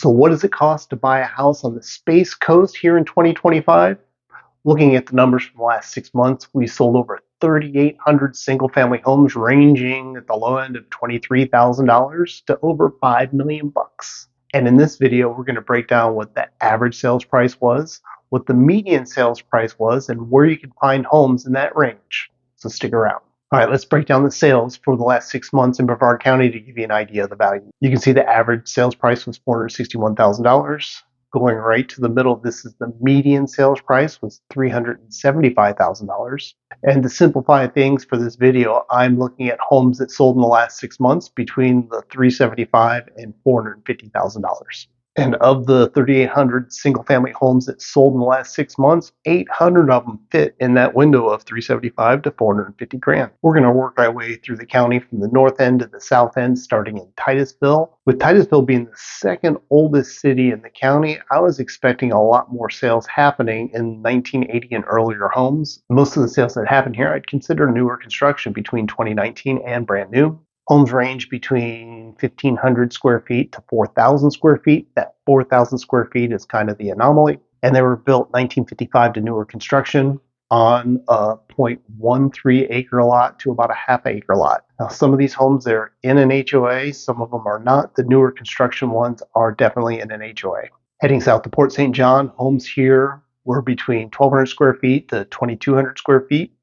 So what does it cost to buy a house on the Space Coast here in 2025? Looking at the numbers from the last 6 months, we sold over 3,800 single-family homes ranging at the low end of $23,000 to over $5 million bucks. And in this video, we're going to break down what the average sales price was, what the median sales price was, and where you can find homes in that range. So stick around. All right, let's break down the sales for the last 6 months in Brevard County to give you an idea of the value. You can see the average sales price was $461,000. Going right to the middle, this is the median sales price was $375,000. And to simplify things for this video, I'm looking at homes that sold in the last 6 months between the $375,000 and $450,000. And of the 3,800 single-family homes that sold in the last 6 months, 800 of them fit in that window of $375,000 to $450,000. We're going to work our way through the county from the north end to the south end, starting in Titusville. With Titusville being the second oldest city in the county, I was expecting a lot more sales happening in 1980 and earlier homes. Most of the sales that happened here I'd consider newer construction between 2019 and brand new. Homes range between 1,500 square feet to 4,000 square feet. That 4,000 square feet is kind of the anomaly. And they were built 1955 to newer construction on a 0.13 acre lot to about a half acre lot. Now, some of these homes, they're in an HOA. Some of them are not. The newer construction ones are definitely in an HOA. Heading south to Port St. John, homes here were between 1,200 square feet to 2,200 square feet.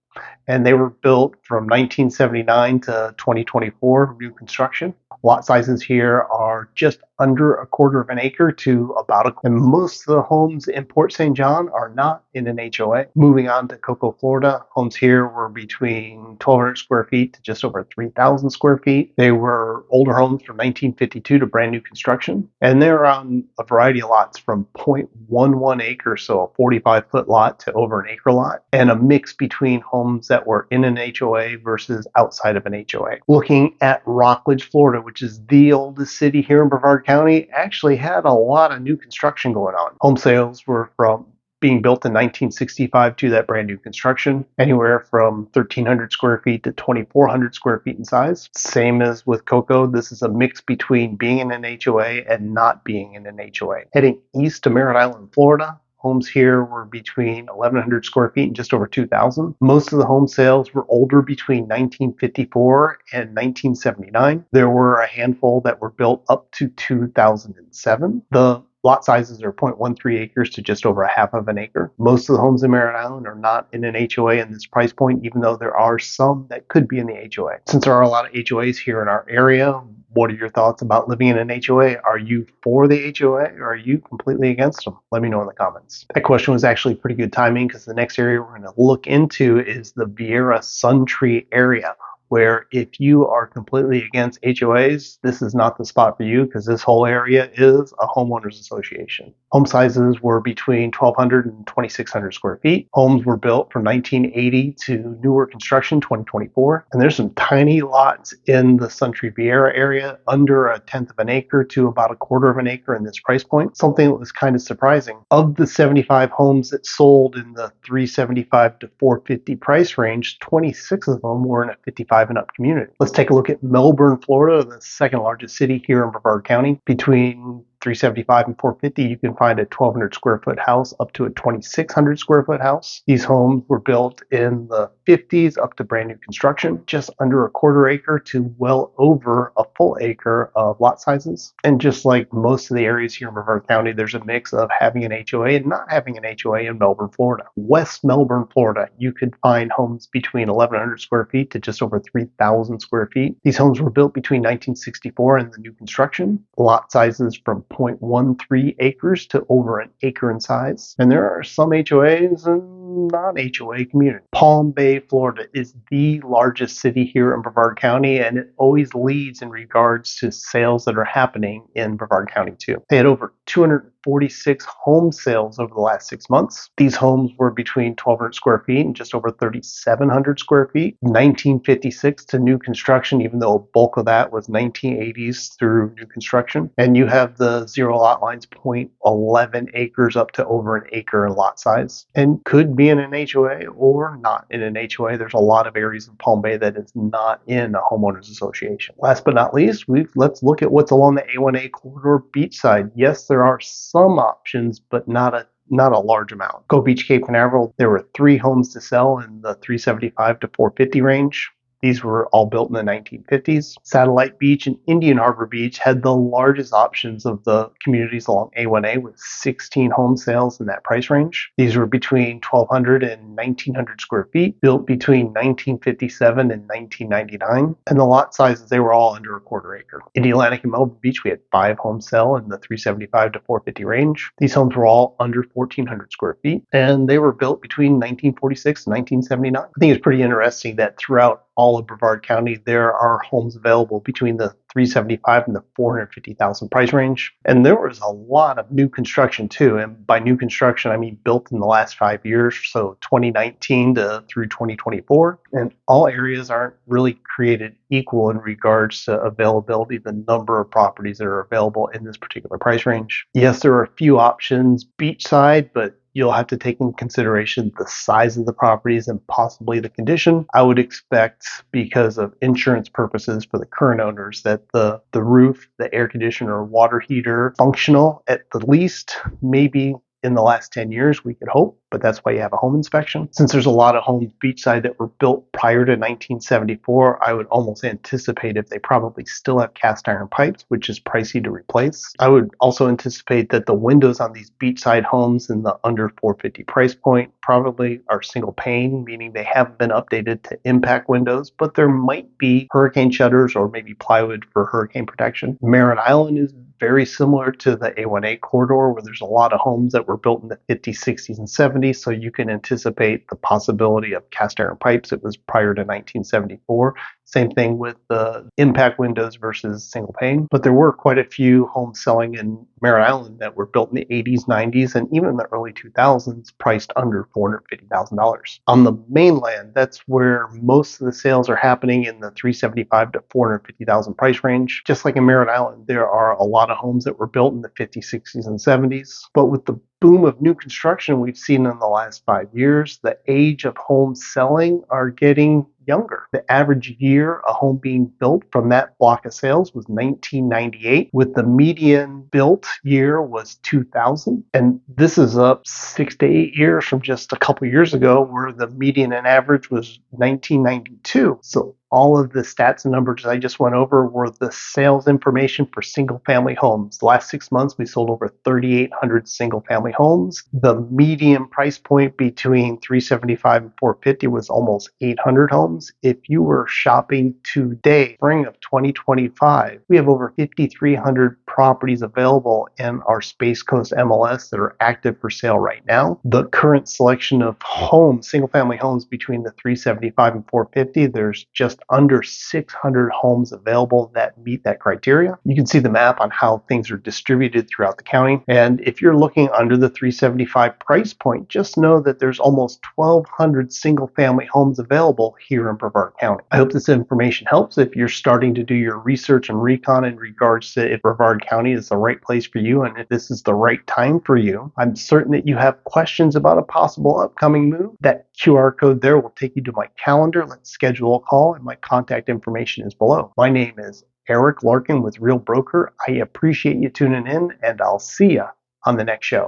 And they were built from 1979 to 2024, new construction. Lot sizes here are just under a quarter of an acre to about a, and most of the homes in Port St. John are not in an HOA. Moving on to Cocoa, Florida, homes here were between 1,200 square feet to just over 3,000 square feet. They were older homes from 1952 to brand new construction, and they're on a variety of lots from 0.11 acres, so a 45-foot lot, to over an acre lot, and a mix between homes that were in an HOA versus outside of an HOA. Looking at Rockledge, Florida, which is the oldest city here in Brevard County, actually had a lot of new construction going on. Home sales were from being built in 1965 to that brand new construction, anywhere from 1,300 square feet to 2,400 square feet in size. Same as with Cocoa, this is a mix between being in an HOA and not being in an HOA. Heading east to Merritt Island, Florida, homes here were between 1,100 square feet and just over 2,000. Most of the home sales were older, between 1954 and 1979. There were a handful that were built up to 2007. The lot sizes are 0.13 acres to just over a half of an acre. Most of the homes in Merritt Island are not in an HOA in this price point, even though there are some that could be in the HOA. Since there are a lot of HOAs here in our area, what are your thoughts about living in an HOA? Are you for the HOA or are you completely against them? Let me know in the comments. That question was actually pretty good timing, because the next area we're going to look into is the Viera Suntree area, where if you are completely against HOAs, this is not the spot for you, because this whole area is a homeowners association. Home sizes were between 1,200 and 2,600 square feet. Homes were built from 1980 to newer construction 2024. And there's some tiny lots in the Suntree Viera area, under a tenth of an acre to about a quarter of an acre in this price point. Something that was kind of surprising. Of the 75 homes that sold in the 375 to 450 price range, 26 of them were in a 55 and up community. Let's take a look at Melbourne, Florida, the second largest city here in Brevard County. Between 375 and 450, you can find a 1,200 square foot house up to a 2,600 square foot house. These homes were built in the 50s up to brand new construction, just under a quarter acre to well over a full acre of lot sizes. And just like most of the areas here in Brevard County, there's a mix of having an HOA and not having an HOA in Melbourne, Florida. West Melbourne, Florida, you could find homes between 1,100 square feet to just over 3,000 square feet. These homes were built between 1964 and the new construction. Lot sizes from 0.13 acres to over an acre in size. And there are some HOAs and non-HOA communities. Palm Bay, Florida is the largest city here in Brevard County, and it always leads in regards to sales that are happening in Brevard County too. They had over 246 home sales over the last 6 months. These homes were between 1,200 square feet and just over 3,700 square feet. 1956 to new construction, even though a bulk of that was 1980s through new construction. And you have the zero lot lines, 0.11 acres up to over an acre in lot size, and could be be in an HOA or not in an HOA. There's a lot of areas of Palm Bay that is not in a homeowners association. Last but not least, let's look at what's along the A1A corridor beachside. Yes, there are some options, but not a large amount. Go Beach, Cape Canaveral, there were 3 homes to sell in the 375 to 450 range. These were all built in the 1950s. Satellite Beach and Indian Harbor Beach had the largest options of the communities along A1A with 16 home sales in that price range. These were between 1,200 and 1,900 square feet, built between 1957 and 1999. And the lot sizes, they were all under a quarter acre. In the Atlantic and Melbourne Beach, we had 5 homes sell in the 375 to 450 range. These homes were all under 1,400 square feet, and they were built between 1946 and 1979. I think it's pretty interesting that throughout all of Brevard County, there are homes available between the 375 and the 450,000 price range. And there was a lot of new construction too. And by new construction, I mean built in the last 5 years, so 2019 through 2024. And all areas aren't really created equal in regards to availability, the number of properties that are available in this particular price range. Yes, there are a few options beachside, but you'll have to take into consideration the size of the properties and possibly the condition. I would expect, because of insurance purposes for the current owners, that the roof, the air conditioner, water heater, functional at the least, maybe in the last 10 years, we could hope, but that's why you have a home inspection. Since there's a lot of homes beachside that were built prior to 1974, I would almost anticipate if they probably still have cast iron pipes, which is pricey to replace. I would also anticipate that the windows on these beachside homes in the under 450 price point probably are single pane, meaning they haven't been updated to impact windows, but there might be hurricane shutters or maybe plywood for hurricane protection. Merritt Island is very similar to the A1A corridor, where there's a lot of homes that were built in the 50s, 60s, and 70s, so you can anticipate the possibility of cast iron pipes. It was prior to 1974. Same thing with the impact windows versus single pane. But there were quite a few homes selling in Merritt Island that were built in the 80s, 90s, and even in the early 2000s, priced under $450,000. On the mainland, that's where most of the sales are happening in the 375 to 450,000 price range. Just like in Merritt Island, there are a lot of homes that were built in the 50s, 60s, and 70s. But with the boom of new construction we've seen in the last 5 years, the age of homes selling are getting younger. The average year a home being built from that block of sales was 1998, with the median built year was 2000. And this is up 6 to 8 years from just a couple years ago, where the median and average was 1992. So all of the stats and numbers I just went over were the sales information for single family homes. The last 6 months, we sold over 3,800 single family homes. The median price point between 375 and 450 was almost 800 homes. If you were shopping today, spring of 2025, we have over 5,300 properties available in our Space Coast MLS that are active for sale right now. The current selection of homes, single family homes between the 375 and 450, there's just under 600 homes available that meet that criteria. You can see the map on how things are distributed throughout the county. And if you're looking under the 375 price point, just know that there's almost 1,200 single family homes available here in Brevard County. I hope this information helps if you're starting to do your research and recon in regards to if Brevard County is the right place for you and if this is the right time for you. I'm certain that you have questions about a possible upcoming move. That QR code there will take you to my calendar. Let's schedule a call, and my contact information is below. My name is Eric Larkin with Real Broker. I appreciate you tuning in, and I'll see you on the next show.